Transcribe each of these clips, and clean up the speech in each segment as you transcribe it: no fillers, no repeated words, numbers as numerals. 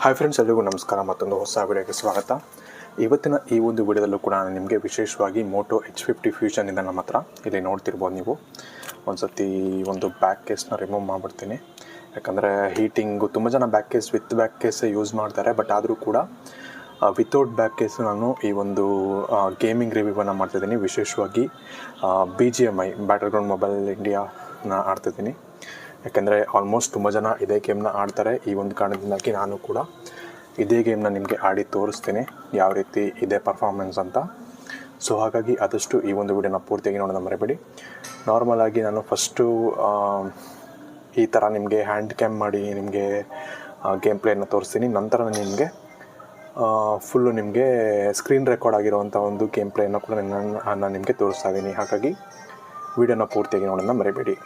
Hi friends, ಎಲ್ರಿಗೂ ನಮಸ್ಕಾರ. ಮತ್ತೊಂದು ಹೊಸ ವಿಡಿಯೋಗೆ ಸ್ವಾಗತ. ಇವತ್ತಿನ ಈ ಒಂದು ವಿಡಿಯೋದಲ್ಲೂ ಕೂಡ ನಾನು ನಿಮಗೆ ವಿಶೇಷವಾಗಿ ಮೋಟೋ H50 ಫ್ಯೂಷನ್ ಇದೆ ನಮ್ಮ ಹತ್ರ. ಇಲ್ಲಿ ನೋಡ್ತಿರ್ಬೋದು ನೀವು. ಒಂದು ಸತಿ ಒಂದು ಬ್ಯಾಕ್ ಕೇಸ್ನ ರಿಮೂವ್ ಮಾಡಿಬಿಡ್ತೀನಿ. ಯಾಕಂದರೆ ಹೀಟಿಂಗು ತುಂಬ ಜನ ಬ್ಯಾಕ್ ಕೇಸ್ ವಿತ್ ಬ್ಯಾಕ್ ಕೇಸೇ ಯೂಸ್ ಮಾಡ್ತಾರೆ. ಬಟ್ ಆದರೂ ಕೂಡ ವಿತೌಟ್ ಬ್ಯಾಕ್ ಕೇಸು ನಾನು ಈ ಒಂದು ಗೇಮಿಂಗ್ ರಿವ್ಯೂವನ್ನು ಮಾಡ್ತಿದ್ದೀನಿ. ವಿಶೇಷವಾಗಿ BGMI ಬ್ಯಾಟಲ್ ಗ್ರೌಂಡ್ ಮೊಬೈಲ್ ಇಂಡಿಯಾನ ಆಡ್ತಿದ್ದೀನಿ. ಯಾಕೆಂದರೆ ಆಲ್ಮೋಸ್ಟ್ ತುಂಬ ಜನ ಇದೇ ಗೇಮ್ನ ಆಡ್ತಾರೆ. ಈ ಒಂದು ಕಾರಣದಿಂದಾಗಿ ನಾನು ಕೂಡ ಇದೇ ಗೇಮ್ನ ನಿಮಗೆ ಆಡಿ ತೋರಿಸ್ತೀನಿ ಯಾವ ರೀತಿ ಇದೆ ಪರ್ಫಾರ್ಮೆನ್ಸ್ ಅಂತ. ಸೊ ಹಾಗಾಗಿ ಆದಷ್ಟು ಈ ಒಂದು ವಿಡಿಯೋನ ಪೂರ್ತಿಯಾಗಿ ನೋಡೋಣ ಮರಿಬೇಡಿ. ನಾರ್ಮಲಾಗಿ ನಾನು ಫಸ್ಟು ಈ ಥರ ನಿಮಗೆ ಹ್ಯಾಂಡ್ ಕ್ಯಾಮ್ ಮಾಡಿ ನಿಮಗೆ ಗೇಮ್ ಪ್ಲೇಯನ್ನು ತೋರಿಸ್ತೀನಿ. ನಂತರ ನಿಮಗೆ ಫುಲ್ಲು ನಿಮಗೆ ಸ್ಕ್ರೀನ್ ರೆಕಾರ್ಡ್ ಆಗಿರುವಂಥ ಒಂದು ಗೇಮ್ ಪ್ಲೇಯನ್ನು ಕೂಡ ನಾನು ನಿಮಗೆ ತೋರಿಸ್ತಾ ಇದ್ದೀನಿ. ಹಾಗಾಗಿ ವಿಡಿಯೋನ ಪೂರ್ತಿಯಾಗಿ ನೋಡೋಣ ಮರಿಬೇಡಿ.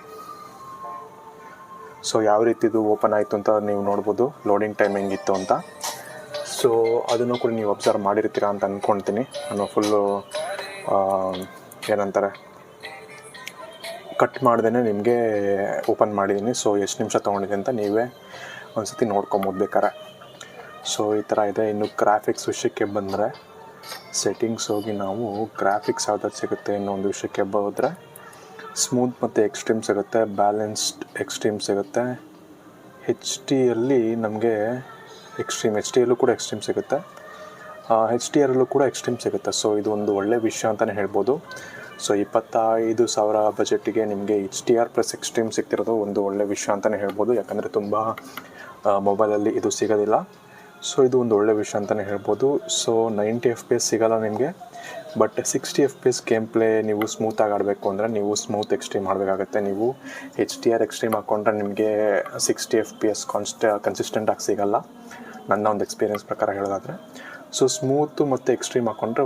ಸೊ ಯಾವ ರೀತಿದು ಓಪನ್ ಆಯಿತು ಅಂತ ನೀವು ನೋಡ್ಬೋದು, ಲೋಡಿಂಗ್ ಟೈಮ್ ಹೆಂಗಿತ್ತು ಅಂತ. ಸೊ ಅದನ್ನು ಕೂಡ ನೀವು ಅಬ್ಸರ್ವ್ ಮಾಡಿರ್ತೀರ ಅಂತ ಅಂದ್ಕೊಳ್ತೀನಿ. ನಾನು ಫುಲ್ಲು ಏನಂತಾರೆ ಕಟ್ ಮಾಡ್ದೇ ನಿಮಗೆ ಓಪನ್ ಮಾಡಿದ್ದೀನಿ. ಸೊ ಎಷ್ಟು ನಿಮಿಷ ತೊಗೊಂಡಿದೆ ಅಂತ ನೀವೇ ಒಂದು ಸತಿ ನೋಡ್ಕೊಬೋದು ಬೇಕಾರೆ. ಸೊ ಈ ಥರ ಇದೆ. ಇನ್ನು ಗ್ರಾಫಿಕ್ಸ್ ವಿಷಯಕ್ಕೆ ಬಂದರೆ ಸೆಟ್ಟಿಂಗ್ಸ್ ಹೋಗಿ ನಾವು ಗ್ರಾಫಿಕ್ಸ್ ಯಾವ್ದಾದ್ರು ಸಿಗುತ್ತೆ ಅನ್ನೋ ಒಂದು ವಿಷಯಕ್ಕೆ ಹೋದರೆ ಸ್ಮೂತ್ ಮತ್ತು ಎಕ್ಸ್ಟ್ರೀಮ್ ಸಿಗುತ್ತೆ, ಬ್ಯಾಲೆನ್ಸ್ಡ್ ಎಕ್ಸ್ಟ್ರೀಮ್ ಸಿಗುತ್ತೆ. HDಯಲ್ಲಿ ನಮಗೆ HDಯಲ್ಲೂ ಕೂಡ ಎಕ್ಸ್ಟ್ರೀಮ್ ಸಿಗುತ್ತೆ, HDRಲ್ಲೂ ಕೂಡ ಎಕ್ಸ್ಟ್ರೀಮ್ ಸಿಗುತ್ತೆ. ಸೊ ಇದು ಒಂದು ಒಳ್ಳೆ ವಿಷಯ ಅಂತಲೇ ಹೇಳ್ಬೋದು. ಸೊ 25,000 ಬಜೆಟಿಗೆ ನಿಮಗೆ HDR ಪ್ಲಸ್ ಎಕ್ಸ್ಟ್ರೀಮ್ ಸಿಗ್ತಿರೋದು ಒಂದು ಒಳ್ಳೆ ವಿಷಯ ಅಂತಲೇ ಹೇಳ್ಬೋದು. ಯಾಕಂದರೆ ತುಂಬ ಮೊಬೈಲಲ್ಲಿ ಇದು ಸಿಗೋದಿಲ್ಲ. ಸೊ ಇದು ಒಂದು ಒಳ್ಳೆ ವಿಷಯ ಅಂತಲೇ ಹೇಳ್ಬೋದು. ಸೊ 90 FPS ಸಿಗೋಲ್ಲ ನಿಮಗೆ, ಬಟ್ 60 FPS ಗೇಮ್ ಪ್ಲೇ ನೀವು ಸ್ಮೂತಾಗಿ ಆಡಬೇಕು ಅಂದರೆ ನೀವು ಸ್ಮೂತ್ ಎಕ್ಸ್ಟ್ರೀಮ್ ಮಾಡಬೇಕಾಗತ್ತೆ. ನೀವು HDR ಎಕ್ಸ್ಟ್ರೀಮ್ ಹಾಕ್ಕೊಂಡ್ರೆ ನಿಮಗೆ 60 FPS ಕನ್ಸಿಸ್ಟೆಂಟಾಗಿ ಸಿಗೋಲ್ಲ, ನನ್ನ ಒಂದು ಎಕ್ಸ್ಪೀರಿಯನ್ಸ್ ಪ್ರಕಾರ ಹೇಳೋದಾದರೆ. ಸೊ ಸ್ಮೂತು ಮತ್ತು ಎಕ್ಸ್ಟ್ರೀಮ್ ಹಾಕ್ಕೊಂಡ್ರೆ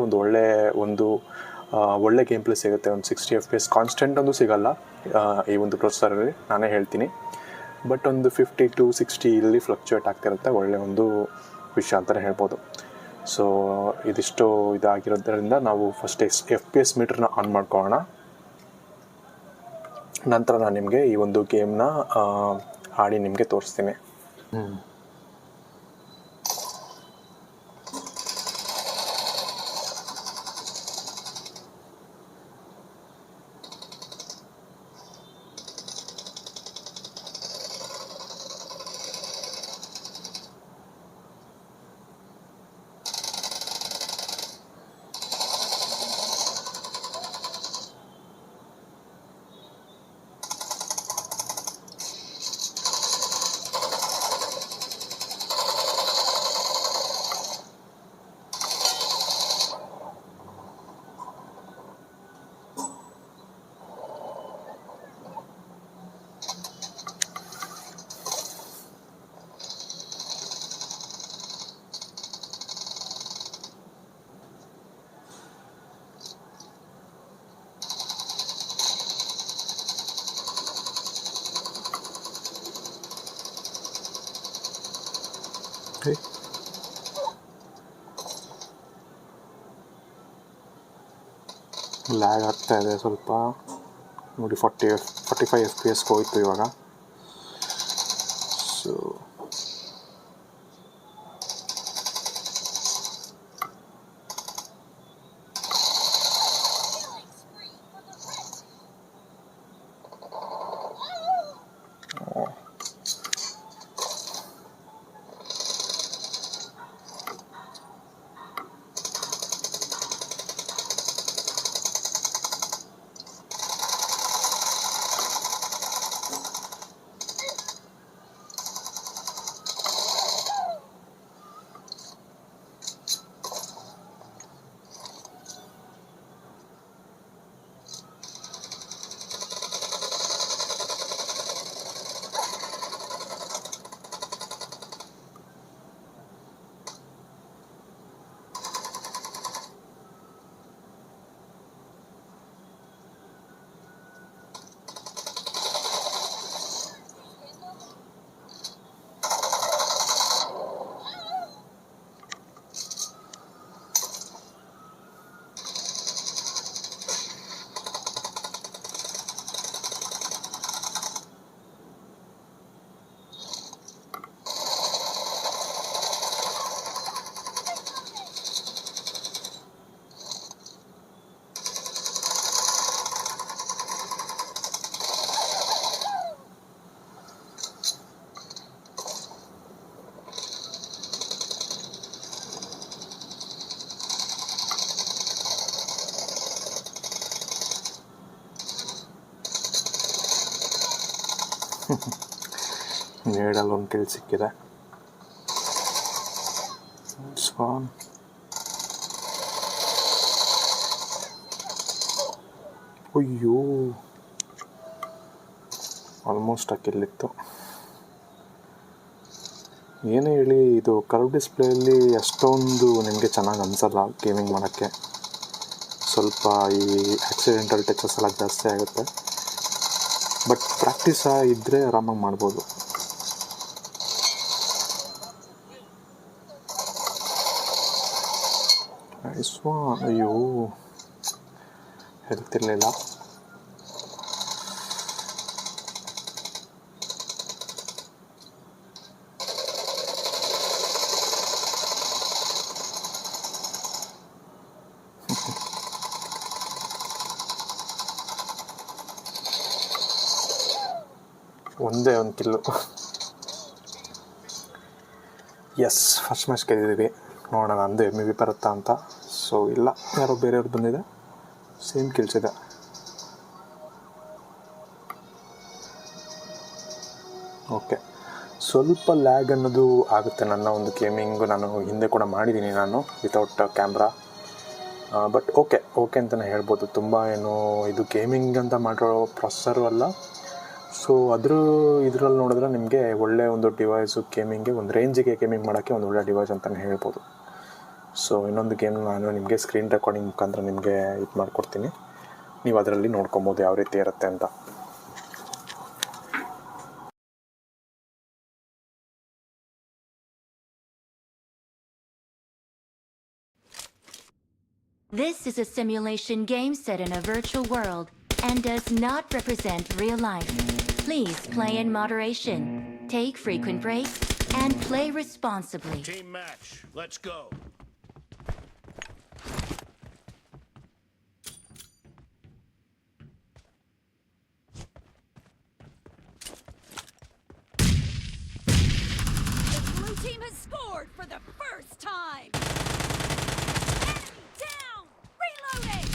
ಒಳ್ಳೆ ಗೇಮ್ ಪ್ಲೇ ಸಿಗುತ್ತೆ. ಒಂದು 60 FPS ಕಾನ್ಸ್ಟೆಂಟ್ ಒಂದು ಸಿಗೋಲ್ಲ ಈ ಒಂದು ಪ್ರೊಸೆಸರಲ್ಲಿ, ನಾನೇ ಹೇಳ್ತೀನಿ. ಬಟ್ ಒಂದು 50 to 60 ಇಲ್ಲಿ ಫ್ಲಕ್ಚುಯೇಟ್ ಆಗ್ತಿರುತ್ತೆ. ಒಳ್ಳೆಯ ಒಂದು ವಿಷಯ ಅಂತಲೇ ಹೇಳ್ಬೋದು. ಸೊ ಇದಿಷ್ಟು ಇದಾಗಿರೋದ್ರಿಂದ ನಾವು ಫಸ್ಟ್ FPS ಮೀಟ್ರನ್ನ ಆನ್ ಮಾಡ್ಕೊಳ್ಳೋಣ. ನಂತರ ನಾನು ನಿಮಗೆ ಈ ಒಂದು ಗೇಮ್ನ ಆಡಿ ನಿಮಗೆ ತೋರಿಸ್ತೀನಿ. ಲ್ಯಾಗ್ ಆಗ್ತಾ ಇದೆ ಸ್ವಲ್ಪ ನೋಡಿ. 45 FPS ಹೋಯಿತು ಇವಾಗ. ಸೊ ನೇಡಲ್ಲಿ ಒಂದು ಕಿಲ್ ಸಿಕ್ಕಿದೆ. ಸೊ ಅಯ್ಯೋ ಆಲ್ಮೋಸ್ಟ್ ಆ ಕಿಲ್ಲಿತ್ತು. ಏನೇ ಹೇಳಿ, ಇದು ಕರ್ವ್ ಡಿಸ್ಪ್ಲೇಯಲ್ಲಿ ಅಷ್ಟೊಂದು ನಿಮಗೆ ಚೆನ್ನಾಗಿ ಅನಿಸಲ್ಲ ಗೇಮಿಂಗ್ ಮಾಡೋಕ್ಕೆ. ಸ್ವಲ್ಪ ಈ ಆಕ್ಸಿಡೆಂಟಲ್ ಟಚಸ್ ಎಲ್ಲ ಜಾಸ್ತಿ ಆಗುತ್ತೆ. ಬಟ್ ಪ್ರಾಕ್ಟೀಸ್ ಇದ್ದರೆ ಆರಾಮಾಗಿ ಮಾಡ್ಬೋದು. ಅಯ್ಯೋ ಹೇಳ್ತಿರ್ಲಿಲ್ಲ. ಒಂದೇ ಒಂದು ಕಿಲ್ಲು. ಎಸ್, ಫಸ್ಟ್ ಮ್ಯಾಚ್ ಗೆದ್ದಿದ್ದೀವಿ. ನೋಡೋಣ ಅಂದು MV ಬರುತ್ತಾ ಅಂತ. ಸೊ ಇಲ್ಲ, ಯಾರೋ ಬೇರೆಯವ್ರು ಬಂದಿದೆ, ಸೇಮ್ ಕಿಲ್ಸ್ ಇದೆ. ಓಕೆ, ಸ್ವಲ್ಪ ಲ್ಯಾಗ್ ಅನ್ನೋದು ಆಗುತ್ತೆ ನನ್ನ ಒಂದು ಗೇಮಿಂಗು. ನಾನು ಹಿಂದೆ ಕೂಡ ಮಾಡಿದ್ದೀನಿ ನಾನು ವಿತೌಟ್ ಕ್ಯಾಮ್ರಾ. ಬಟ್ ಓಕೆ ಅಂತಲೇ ಹೇಳ್ಬೋದು. ತುಂಬ ಏನು ಇದು ಗೇಮಿಂಗ್ ಅಂತ ಮಾಡೋ ಪ್ರೊಸೆಸರು ಅಲ್ಲ. ಸೊ ಇದರಲ್ಲಿ ನೋಡಿದ್ರೆ ನಿಮಗೆ ಒಳ್ಳೆಯ ಒಂದು ಡಿವೈಸು, ಗೇಮಿಂಗ್ಗೆ ಒಂದು ರೇಂಜಿಗೆ ಗೇಮಿಂಗ್ ಮಾಡೋಕ್ಕೆ ಒಂದು ಒಳ್ಳೆಯ ಡಿವೈಸ್ ಅಂತಲೇ ಹೇಳ್ಬೋದು. ಸೊ ಇನ್ನೊಂದು ಗೇಮ್ ನಾನು ನಿಮಗೆ ಸ್ಕ್ರೀನ್ ರೆಕಾರ್ಡಿಂಗ್ ಮುಖಾಂತರ ನಿಮಗೆ ಇದು ಮಾಡಿಕೊಡ್ತೀನಿ. ನೀವು ಅದರಲ್ಲಿ ನೋಡ್ಕೊಬೋದು ಯಾವ ರೀತಿ ಇರುತ್ತೆ ಅಂತ. This is a simulation game set in a virtual world and does not represent real life. Please play in moderation, take frequent breaks, and play responsibly. Team match, let's go. The blue team has scored for the first time! Enemy down! Reloading!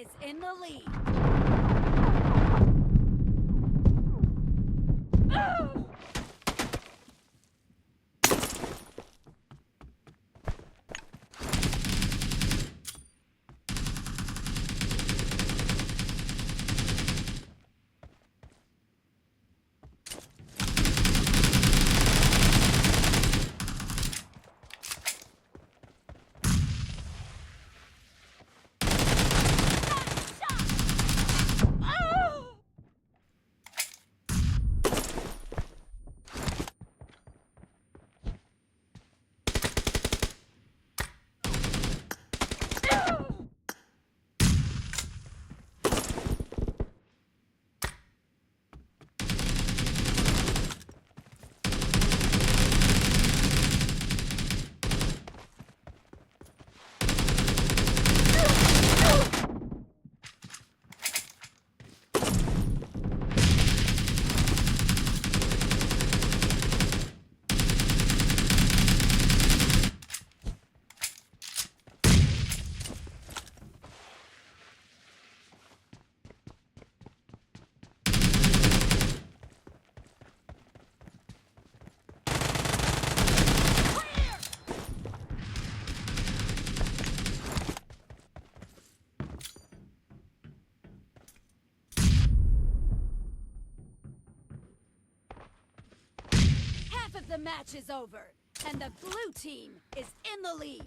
is in the lead. Half of the match is over, and the blue team is in the lead.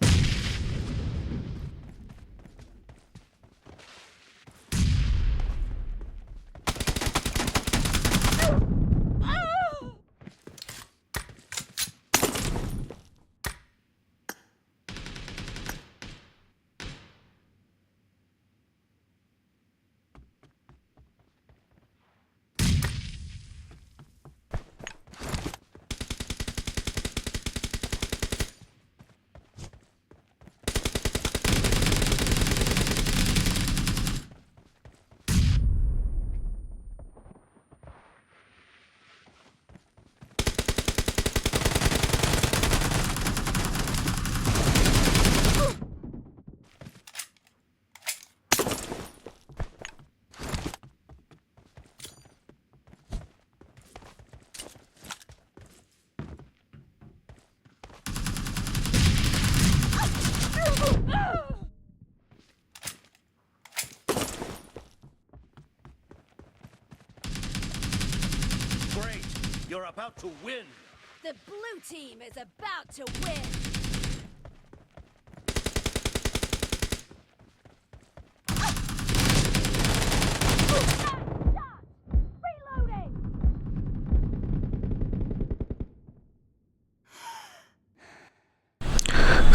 Great! You're about to win! The blue team is about to win. Reloading!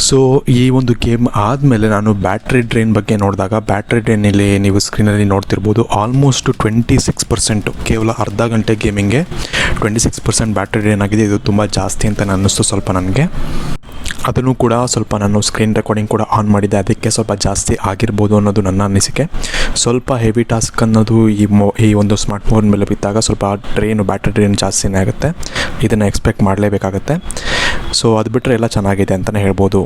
So ಈ ಒಂದು game ಆದಮೇಲೆ ನಾನು battery drain ಬಗ್ಗೆ ನೋಡಿದಾಗ battery ಡ್ರೈನಲ್ಲಿ ನೀವು ಸ್ಕ್ರೀನಲ್ಲಿ ನೋಡ್ತಿರ್ಬೋದು almost 26%, ಕೇವಲ ಅರ್ಧ ಗಂಟೆ ಗೇಮಿಂಗ್ಗೆ 26% ಬ್ಯಾಟ್ರಿ ಡ್ರೈನ್ ಆಗಿದೆ. ಇದು ತುಂಬ ಜಾಸ್ತಿ ಅಂತ ಅನ್ನಿಸ್ತು ಸ್ವಲ್ಪ ನನಗೆ. ಅದನ್ನು ಕೂಡ ಸ್ವಲ್ಪ ನಾನು ಸ್ಕ್ರೀನ್ ರೆಕಾರ್ಡಿಂಗ್ ಕೂಡ ಆನ್ ಮಾಡಿದ್ದೆ, ಅದಕ್ಕೆ ಸ್ವಲ್ಪ ಜಾಸ್ತಿ ಆಗಿರ್ಬೋದು ಅನ್ನೋದು ನನ್ನ ಅನಿಸಿಕೆ. ಸ್ವಲ್ಪ ಹೆವಿ ಟಾಸ್ಕ್ ಅನ್ನೋದು ಈ ಒಂದು ಸ್ಮಾರ್ಟ್ಫೋನ್ ಮೇಲೆ ಬಿದ್ದಾಗ ಸ್ವಲ್ಪ ಬ್ಯಾಟ್ರಿ ಡ್ರೈನ್ ಜಾಸ್ತಿನೇ ಆಗುತ್ತೆ. ಇದನ್ನು ಎಕ್ಸ್ಪೆಕ್ಟ್ ಮಾಡಲೇಬೇಕಾಗತ್ತೆ. ಸೊ ಅದು ಬಿಟ್ಟರೆ ಎಲ್ಲ ಚೆನ್ನಾಗಿದೆ ಅಂತಲೇ ಹೇಳ್ಬೋದು.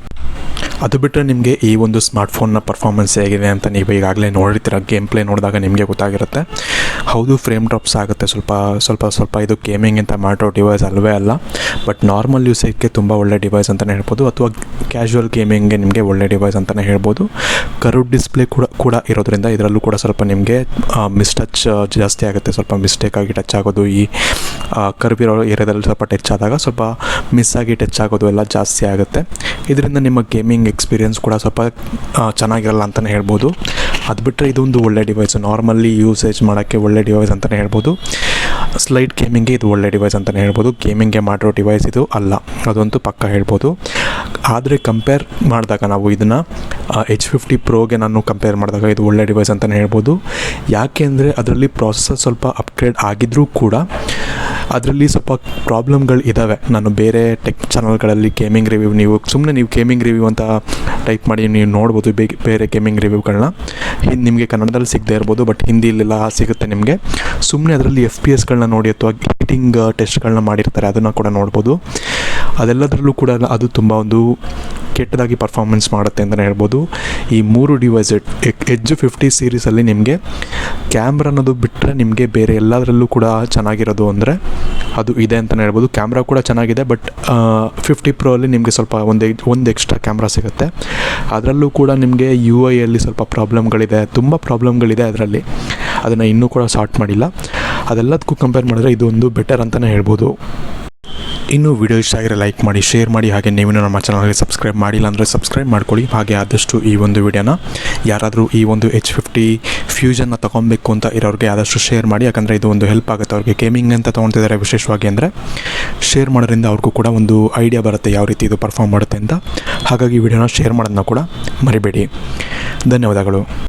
ಅದು ಬಿಟ್ಟರೆ ನಿಮಗೆ ಈ ಒಂದು ಸ್ಮಾರ್ಟ್ಫೋನ್ನ ಪರ್ಫಾರ್ಮೆನ್ಸ್ ಹೇಗಿದೆ ಅಂತ ನೀವು ಈಗಾಗಲೇ ನೋಡಿರ್ತೀರ. ಗೇಮ್ ಪ್ಲೇ ನೋಡಿದಾಗ ನಿಮಗೆ ಗೊತ್ತಾಗಿರುತ್ತೆ. ಹೌದು, ಫ್ರೇಮ್ ಡ್ರಾಪ್ಸ್ ಆಗುತ್ತೆ ಸ್ವಲ್ಪ. ಇದು ಗೇಮಿಂಗ್ ಅಂತ ಮಾಡೋ ಡಿವೈಸ್ ಅಲ್ವೇ ಅಲ್ಲ, ಬಟ್ ನಾರ್ಮಲ್ ಯೂಸೇಜ್ಗೆ ತುಂಬ ಒಳ್ಳೆ ಡಿವೈಸ್ ಅಂತಲೇ ಹೇಳ್ಬೋದು, ಅಥವಾ ಕ್ಯಾಶುವಲ್ ಗೇಮಿಂಗ್ಗೆ ನಿಮಗೆ ಒಳ್ಳೆ ಡಿವೈಸ್ ಅಂತಲೇ ಹೇಳ್ಬೋದು. ಕರ್ವ್ ಡಿಸ್ಪ್ಲೇ ಕೂಡ ಇರೋದ್ರಿಂದ ಇದರಲ್ಲೂ ಕೂಡ ಸ್ವಲ್ಪ ನಿಮಗೆ ಮಿಸ್ಟಚ್ ಜಾಸ್ತಿ ಆಗುತ್ತೆ. ಸ್ವಲ್ಪ ಮಿಸ್ಟೇಕಾಗಿ ಟಚ್ ಆಗೋದು, ಈ ಕರ್ವ್ ಇರೋ ಏರಿಯಾದಲ್ಲಿ ಸ್ವಲ್ಪ ಟಚ್ ಆದಾಗ ಸ್ವಲ್ಪ ಮಿಸ್ ಆಗಿ ಟಚ್ ಆಗೋದು ಎಲ್ಲ ಜಾಸ್ತಿ ಆಗುತ್ತೆ. ಇದರಿಂದ ನಿಮ್ಮ ಗೇಮಿಂಗ್ ಎಕ್ಸ್ಪೀರಿಯೆನ್ಸ್ ಕೂಡ ಸ್ವಲ್ಪ ಚೆನ್ನಾಗಿರಲ್ಲ ಅಂತಲೇ ಹೇಳ್ಬೋದು. ಅದು ಬಿಟ್ಟರೆ ಇದೊಂದು ಒಳ್ಳೆ ಡಿವೈಸ್, ನಾರ್ಮಲಿ ಯೂಸೇಜ್ ಮಾಡೋಕ್ಕೆ ಒಳ್ಳೆ ಡಿವೈಸ್ ಅಂತಲೇ ಹೇಳ್ಬೋದು. ಸ್ಲೈಡ್ ಗೇಮಿಂಗ್ಗೆ ಇದು ಒಳ್ಳೆ ಡಿವೈಸ್ ಅಂತಲೇ ಹೇಳ್ಬೋದು. ಗೇಮಿಂಗ್ಗೆ ಮಾಡಿರೋ ಡಿವೈಸ್ ಇದು ಅಲ್ಲ, ಅದಂತೂ ಪಕ್ಕ ಹೇಳ್ಬೋದು. ಆದರೆ ಕಂಪೇರ್ ಮಾಡಿದಾಗ ನಾವು ಇದನ್ನು H50 ಪ್ರೋಗೆ ನಾನು ಕಂಪೇರ್ ಮಾಡಿದಾಗ ಇದು ಒಳ್ಳೆ ಡಿವೈಸ್ ಅಂತಲೇ ಹೇಳ್ಬೋದು. ಯಾಕೆ ಅಂದರೆ ಅದರಲ್ಲಿ ಪ್ರೊಸೆಸರ್ ಸ್ವಲ್ಪ ಅಪ್ಗ್ರೇಡ್ ಆಗಿದ್ದರೂ ಕೂಡ ಅದರಲ್ಲಿ ಸ್ವಲ್ಪ ಪ್ರಾಬ್ಲಮ್ಗಳು ಇದ್ದಾವೆ. ನಾನು ಬೇರೆ ಟೆಕ್ ಚಾನಲ್ಗಳಲ್ಲಿ ಗೇಮಿಂಗ್ ರಿವ್ಯೂ, ನೀವು ಗೇಮಿಂಗ್ ರಿವ್ಯೂ ಅಂತ ಟೈಪ್ ಮಾಡಿ ನೀವು ನೋಡ್ಬೋದು ಬೇರೆ ಗೇಮಿಂಗ್ ರಿವ್ಯೂಗಳನ್ನ. ನಿಮಗೆ ಕನ್ನಡದಲ್ಲಿ ಸಿಗದೇ ಇರ್ಬೋದು, ಬಟ್ ಹಿಂದಿಲೆಲ್ಲ ಸಿಗುತ್ತೆ ನಿಮಗೆ. ಸುಮ್ಮನೆ ಅದರಲ್ಲಿ FPS ನೋಡಿ ಅಥವಾ ಹೀಟಿಂಗ್ ಟೆಸ್ಟ್ಗಳನ್ನ ಮಾಡಿರ್ತಾರೆ, ಅದನ್ನು ಕೂಡ ನೋಡ್ಬೋದು. ಅದೆಲ್ಲದರಲ್ಲೂ ಕೂಡ ಅದು ತುಂಬ ಒಂದು ಕೆಟ್ಟದಾಗಿ ಪರ್ಫಾರ್ಮೆನ್ಸ್ ಮಾಡುತ್ತೆ ಅಂತಲೇ ಹೇಳ್ಬೋದು. ಈ 3 ಡಿವೈಸ್ ಎಡ್ಜ್ 50 ಸೀರೀಸಲ್ಲಿ ನಿಮಗೆ ಕ್ಯಾಮ್ರಾ ಅನ್ನೋದು ಬಿಟ್ಟರೆ ನಿಮಗೆ ಬೇರೆ ಎಲ್ಲದರಲ್ಲೂ ಕೂಡ ಚೆನ್ನಾಗಿರೋದು ಅಂದರೆ ಅದು ಇದೆ ಅಂತಲೇ ಹೇಳ್ಬೋದು. ಕ್ಯಾಮ್ರಾ ಕೂಡ ಚೆನ್ನಾಗಿದೆ, ಬಟ್ 50 Pro ಅಲ್ಲಿ ನಿಮಗೆ ಸ್ವಲ್ಪ ಒಂದು ಎಕ್ಸ್ಟ್ರಾ ಕ್ಯಾಮ್ರಾ ಸಿಗುತ್ತೆ. ಅದರಲ್ಲೂ ಕೂಡ ನಿಮಗೆ UI ಅಲ್ಲಿ ಸ್ವಲ್ಪ ಪ್ರಾಬ್ಲಮ್ಗಳಿದೆ, ತುಂಬ ಪ್ರಾಬ್ಲಮ್ಗಳಿದೆ ಅದರಲ್ಲಿ. ಅದನ್ನು ಇನ್ನೂ ಕೂಡ ಸಾರ್ಟ್ ಮಾಡಿಲ್ಲ. ಅದೆಲ್ಲದಕ್ಕೂ ಕಂಪೇರ್ ಮಾಡಿದ್ರೆ ಇದು ಒಂದು ಬೆಟರ್ ಅಂತಲೇ ಹೇಳ್ಬೋದು. ಇನ್ನೂ ವಿಡಿಯೋ ಇಷ್ಟ ಆಗಿರೋ ಲೈಕ್ ಮಾಡಿ, ಶೇರ್ ಮಾಡಿ. ಹಾಗೆ ನೀವು ನಮ್ಮ ಚಾನಲ್ಗೆ ಸಬ್ಸ್ಕ್ರೈಬ್ ಮಾಡಿಲ್ಲ ಅಂದರೆ ಸಬ್ಸ್ಕ್ರೈಬ್ ಮಾಡ್ಕೊಳ್ಳಿ. ಹಾಗೆ ಆದಷ್ಟು ಈ ಒಂದು ವಿಡಿಯೋನ ಯಾರಾದರೂ ಈ ಒಂದು H50 ಫ್ಯೂಷನ್ನ ತೊಗೊಬೇಕು ಅಂತ ಇರೋರಿಗೆ ಆದಷ್ಟು ಶೇರ್ ಮಾಡಿ. ಯಾಕಂದರೆ ಇದು ಒಂದು ಹೆಲ್ಪ್ ಆಗುತ್ತೆ ಅವ್ರಿಗೆ. ಗೇಮಿಂಗ್ ಅಂತ ತೊಗೊಳ್ತಿದ್ದಾರೆ ವಿಶೇಷವಾಗಿ ಅಂದರೆ ಶೇರ್ ಮಾಡೋದ್ರಿಂದ ಅವ್ರಿಗೂ ಕೂಡ ಒಂದು ಐಡಿಯಾ ಬರುತ್ತೆ ಯಾವ ರೀತಿ ಇದು ಪರ್ಫಾರ್ಮ್ ಮಾಡುತ್ತೆ ಅಂತ. ಹಾಗಾಗಿ ವಿಡಿಯೋನ ಶೇರ್ ಮಾಡೋದನ್ನ ಕೂಡ ಮರಿಬೇಡಿ. ಧನ್ಯವಾದಗಳು.